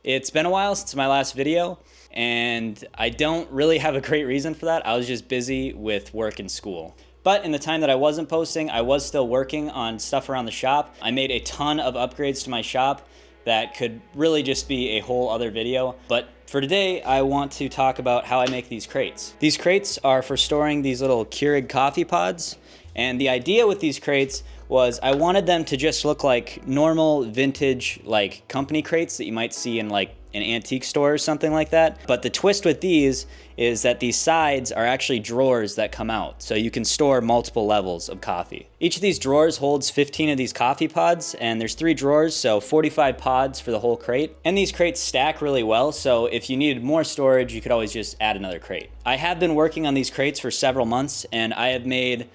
It's been a while since my last video, and I don't really have a great reason for that. I was just busy with work and school. But in the time that I wasn't posting, I was still working on stuff around the shop. I made a ton of upgrades to my shop that could really just be a whole other video. But for today, I want to talk about how I make these crates. These crates are for storing these little Keurig coffee pods. And the idea with these crates was I wanted them to just look like normal vintage like company crates that you might see in like an antique store or something like that. But the twist with these is that these sides are actually drawers that come out, so you can store multiple levels of coffee. Each of these drawers holds 15 of these coffee pods, and there's 3 drawers, so 45 pods for the whole crate. And these crates stack really well, so if you needed more storage, you could always just add another crate. I have been working on these crates for several months, and I have made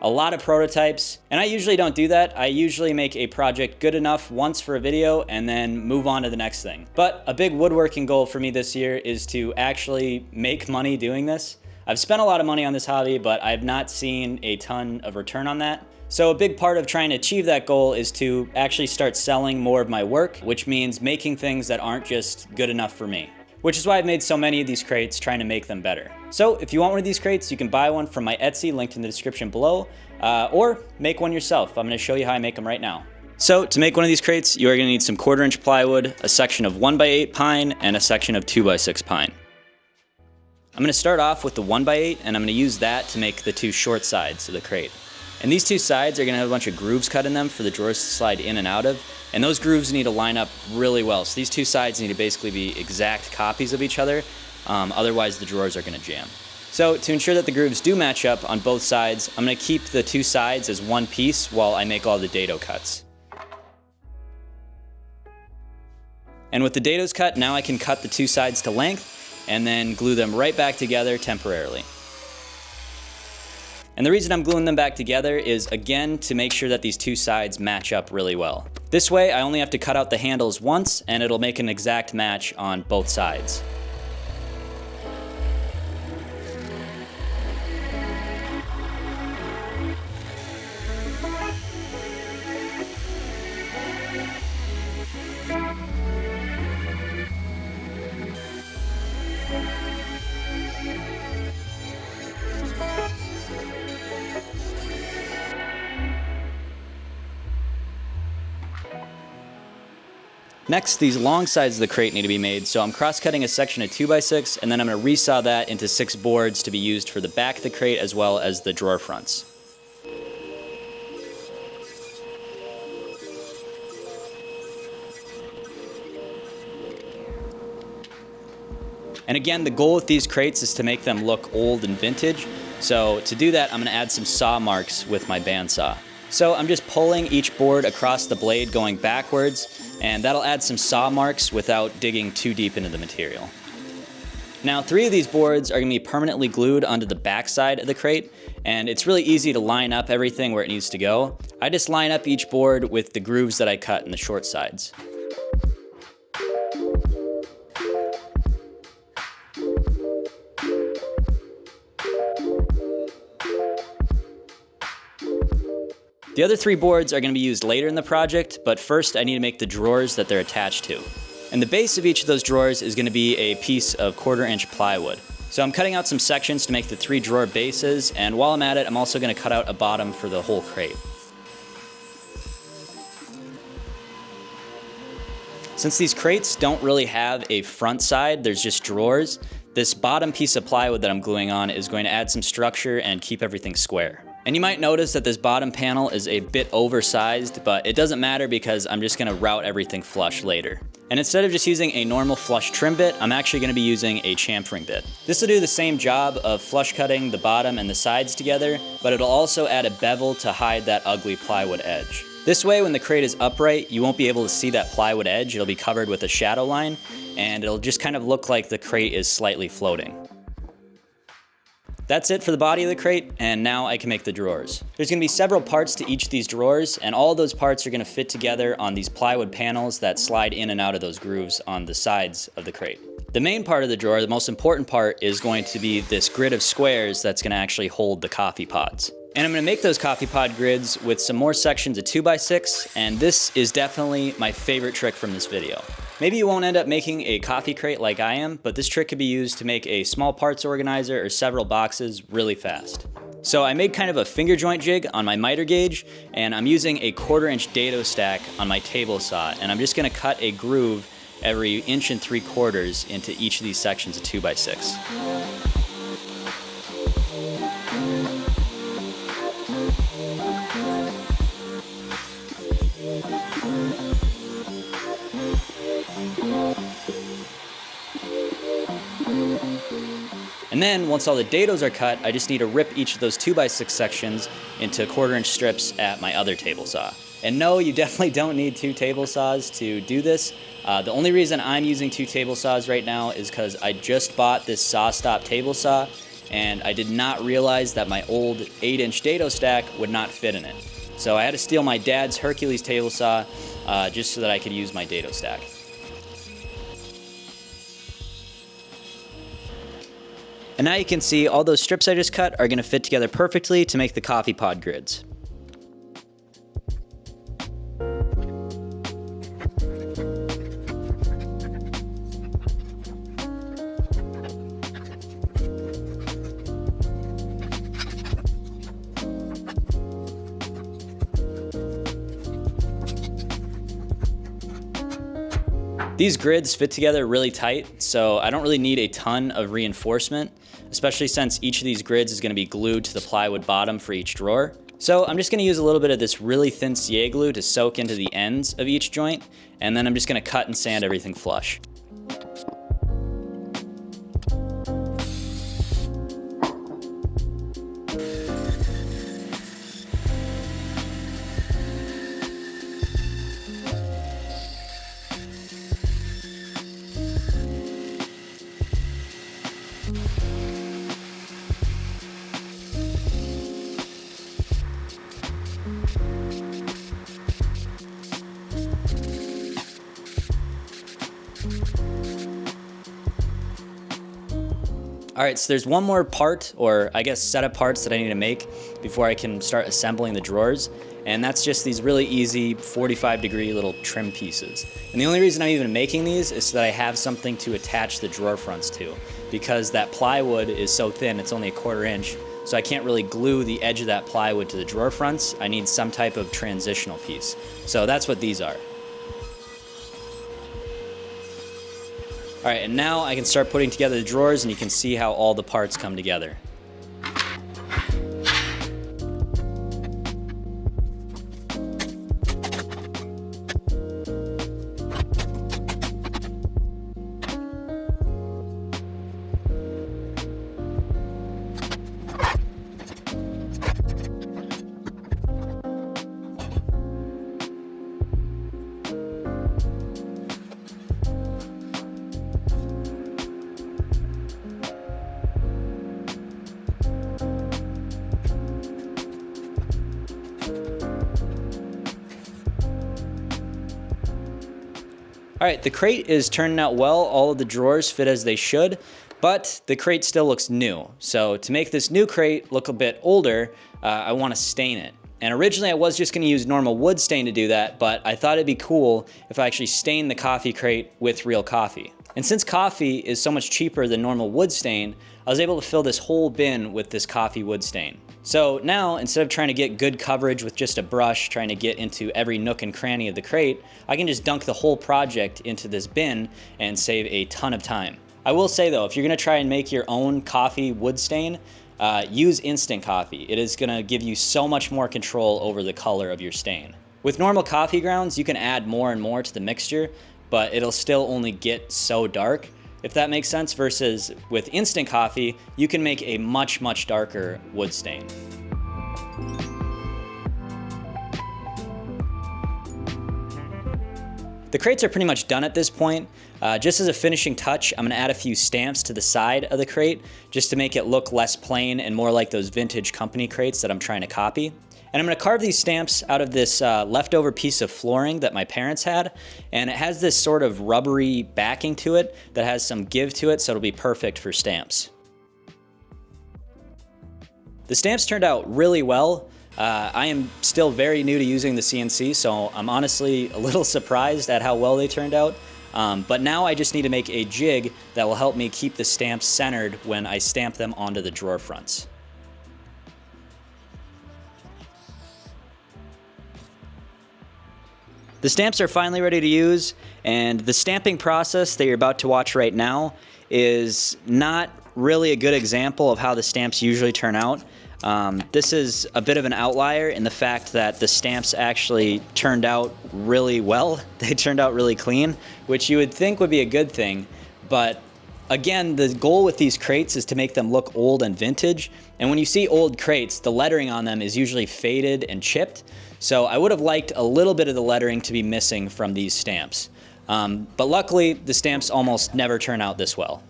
a lot of prototypes, and I usually don't do that. I usually make a project good enough once for a video and then move on to the next thing. But a big woodworking goal for me this year is to actually make money doing this. I've spent a lot of money on this hobby, but I've not seen a ton of return on that. So a big part of trying to achieve that goal is to actually start selling more of my work, which means making things that aren't just good enough for me. Which is why I've made so many of these crates, trying to make them better. So if you want one of these crates, you can buy one from my Etsy, linked in the description below, or make one yourself. I'm gonna show you how I make them right now. So to make one of these crates, you are gonna need some 1/4" plywood, a section of 1x8 pine, and a section of 2x6 pine. I'm gonna start off with the 1x8, and I'm gonna use that to make the 2 short sides of the crate. And these 2 sides are gonna have a bunch of grooves cut in them for the drawers to slide in and out of. And those grooves need to line up really well. So these 2 sides need to basically be exact copies of each other. Otherwise the drawers are gonna jam. So to ensure that the grooves do match up on both sides, I'm gonna keep the 2 sides as one piece while I make all the dado cuts. And with the dados cut, now I can cut the 2 sides to length and then glue them right back together temporarily. And the reason I'm gluing them back together is, again, to make sure that these 2 sides match up really well. This way, I only have to cut out the handles once, and it'll make an exact match on both sides. Next, these long sides of the crate need to be made, so I'm cross-cutting a section of 2x6, and then I'm going to resaw that into 6 boards to be used for the back of the crate as well as the drawer fronts. And again, the goal with these crates is to make them look old and vintage, so to do that, I'm going to add some saw marks with my bandsaw. So I'm just pulling each board across the blade going backwards, and that'll add some saw marks without digging too deep into the material. Now 3 of these boards are going to be permanently glued onto the back side of the crate, and it's really easy to line up everything where it needs to go. I just line up each board with the grooves that I cut in the short sides. The other 3 boards are going to be used later in the project, but first I need to make the drawers that they're attached to. And the base of each of those drawers is going to be a piece of 1/4" plywood. So I'm cutting out some sections to make the 3 drawer bases, and while I'm at it, I'm also going to cut out a bottom for the whole crate. Since these crates don't really have a front side, there's just drawers, this bottom piece of plywood that I'm gluing on is going to add some structure and keep everything square. And you might notice that this bottom panel is a bit oversized, but it doesn't matter because I'm just gonna route everything flush later. And instead of just using a normal flush trim bit, I'm actually gonna be using a chamfering bit. This will do the same job of flush cutting the bottom and the sides together, but it'll also add a bevel to hide that ugly plywood edge. This way, when the crate is upright, you won't be able to see that plywood edge. It'll be covered with a shadow line, and it'll just kind of look like the crate is slightly floating. That's it for the body of the crate, and now I can make the drawers. There's gonna be several parts to each of these drawers, and all of those parts are gonna fit together on these plywood panels that slide in and out of those grooves on the sides of the crate. The main part of the drawer, the most important part, is going to be this grid of squares that's gonna actually hold the coffee pods. And I'm gonna make those coffee pod grids with some more sections of 2x6, and this is definitely my favorite trick from this video. Maybe you won't end up making a coffee crate like I am, but this trick could be used to make a small parts organizer or several boxes really fast. So I made kind of a finger joint jig on my miter gauge, and I'm using a 1/4-inch dado stack on my table saw, and I'm just gonna cut a groove every 1 3/4 into each of these sections of 2x6. And then once all the dados are cut, I just need to rip each of those 2x6 sections into 1/4-inch strips at my other table saw. And no, you definitely don't need 2 table saws to do this. The only reason I'm using 2 table saws right now is because I just bought this SawStop table saw, and I did not realize that my old 8-inch dado stack would not fit in it. So I had to steal my dad's Hercules table saw just so that I could use my dado stack. And now you can see all those strips I just cut are going to fit together perfectly to make the coffee pod grids. These grids fit together really tight, so I don't really need a ton of reinforcement, especially since each of these grids is going to be glued to the plywood bottom for each drawer. So I'm just going to use a little bit of this really thin CA glue to soak into the ends of each joint, and then I'm just going to cut and sand everything flush. All right, so there's one more part, or I guess set of parts that I need to make before I can start assembling the drawers, and that's just these really easy 45-degree little trim pieces. And the only reason I'm even making these is so that I have something to attach the drawer fronts to, because that plywood is so thin, it's only 1/4 inch, so I can't really glue the edge of that plywood to the drawer fronts. I need some type of transitional piece. So that's what these are. All right, and now I can start putting together the drawers, and you can see how all the parts come together. All right, the crate is turning out well. All of the drawers fit as they should, but the crate still looks new. So to make this new crate look a bit older, I want to stain it. And originally I was just going to use normal wood stain to do that, but I thought it'd be cool if I actually stained the coffee crate with real coffee. And since coffee is so much cheaper than normal wood stain, I was able to fill this whole bin with this coffee wood stain. So now, instead of trying to get good coverage with just a brush, trying to get into every nook and cranny of the crate, I can just dunk the whole project into this bin and save a ton of time. I will say though, if you're gonna try and make your own coffee wood stain, use instant coffee. It is gonna give you so much more control over the color of your stain. With normal coffee grounds, you can add more and more to the mixture, but it'll still only get so dark, if that makes sense, versus with instant coffee, you can make a much, much darker wood stain. The crates are pretty much done at this point. Just as a finishing touch, I'm gonna add a few stamps to the side of the crate just to make it look less plain and more like those vintage company crates that I'm trying to copy. And I'm gonna carve these stamps out of this leftover piece of flooring that my parents had. And it has this sort of rubbery backing to it that has some give to it, so it'll be perfect for stamps. The stamps turned out really well. I am still very new to using the CNC, so I'm honestly a little surprised at how well they turned out. But now I just need to make a jig that will help me keep the stamps centered when I stamp them onto the drawer fronts. The stamps are finally ready to use, and the stamping process that you're about to watch right now is not really a good example of how the stamps usually turn out. This is a bit of an outlier in the fact that the stamps actually turned out really well. They turned out really clean, which you would think would be a good thing. But again, the goal with these crates is to make them look old and vintage. And when you see old crates, the lettering on them is usually faded and chipped. So I would have liked a little bit of the lettering to be missing from these stamps. But luckily, the stamps almost never turn out this well.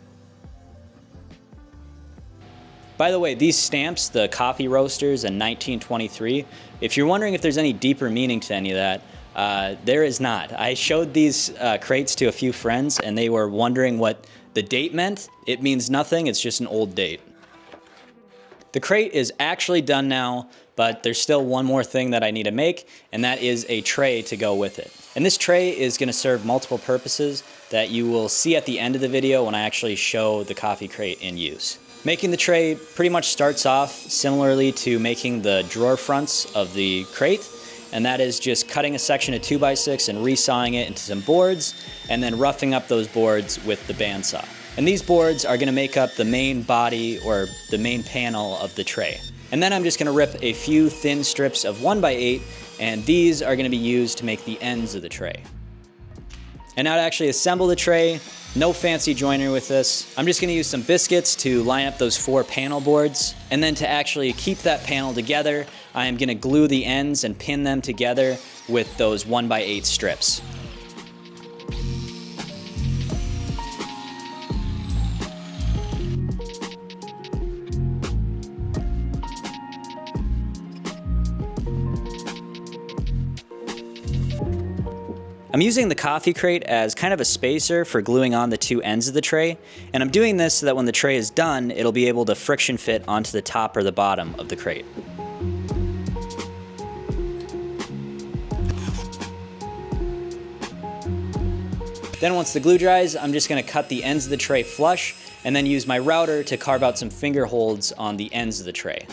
By the way, these stamps, the coffee roasters and 1923, if you're wondering if there's any deeper meaning to any of that, there is not. I showed these crates to a few friends and they were wondering what the date meant. It means nothing, it's just an old date. The crate is actually done now, but there's still one more thing that I need to make, and that is a tray to go with it. And this tray is going to serve multiple purposes that you will see at the end of the video when I actually show the coffee crate in use. Making the tray pretty much starts off similarly to making the drawer fronts of the crate, and that is just cutting a section of 2x6 and resawing it into some boards, and then roughing up those boards with the bandsaw. And these boards are going to make up the main body or the main panel of the tray. And then I'm just going to rip a few thin strips of 1x8, and these are going to be used to make the ends of the tray. And now to actually assemble the tray, no fancy joinery with this. I'm just going to use some biscuits to line up those 4 panel boards. And then to actually keep that panel together, I am going to glue the ends and pin them together with those 1x8 strips. I'm using the coffee crate as kind of a spacer for gluing on the 2 ends of the tray, and I'm doing this so that when the tray is done, it'll be able to friction fit onto the top or the bottom of the crate. Then once the glue dries, I'm just going to cut the ends of the tray flush and then use my router to carve out some finger holds on the ends of the tray.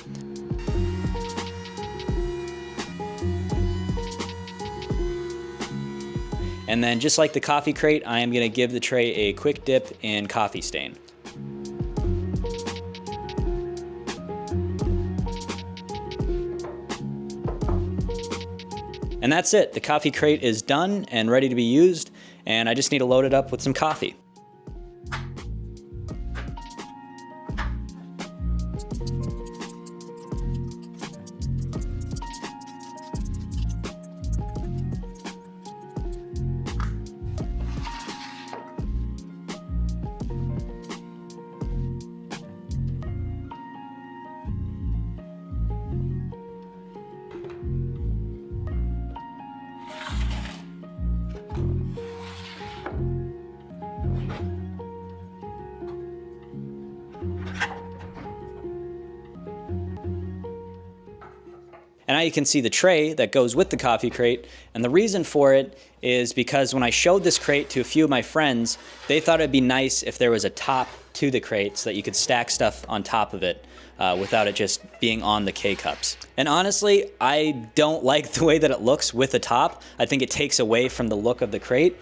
And then just like the coffee crate, I am going to give the tray a quick dip in coffee stain. And that's it. The coffee crate is done and ready to be used, and I just need to load it up with some coffee. And now you can see the tray that goes with the coffee crate. And the reason for it is because when I showed this crate to a few of my friends, they thought it'd be nice if there was a top to the crate so that you could stack stuff on top of it without it just being on the K-cups. And honestly, I don't like the way that it looks with a top. I think it takes away from the look of the crate.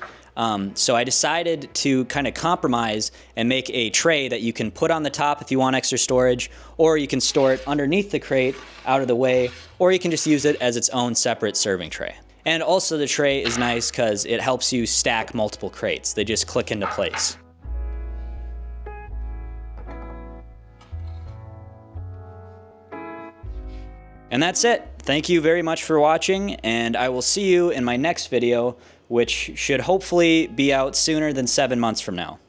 So I decided to kind of compromise and make a tray that you can put on the top if you want extra storage, or you can store it underneath the crate out of the way, or you can just use it as its own separate serving tray. And also the tray is nice because it helps you stack multiple crates. They just click into place. And that's it. Thank you very much for watching, and I will see you in my next video, which should hopefully be out sooner than 7 months from now.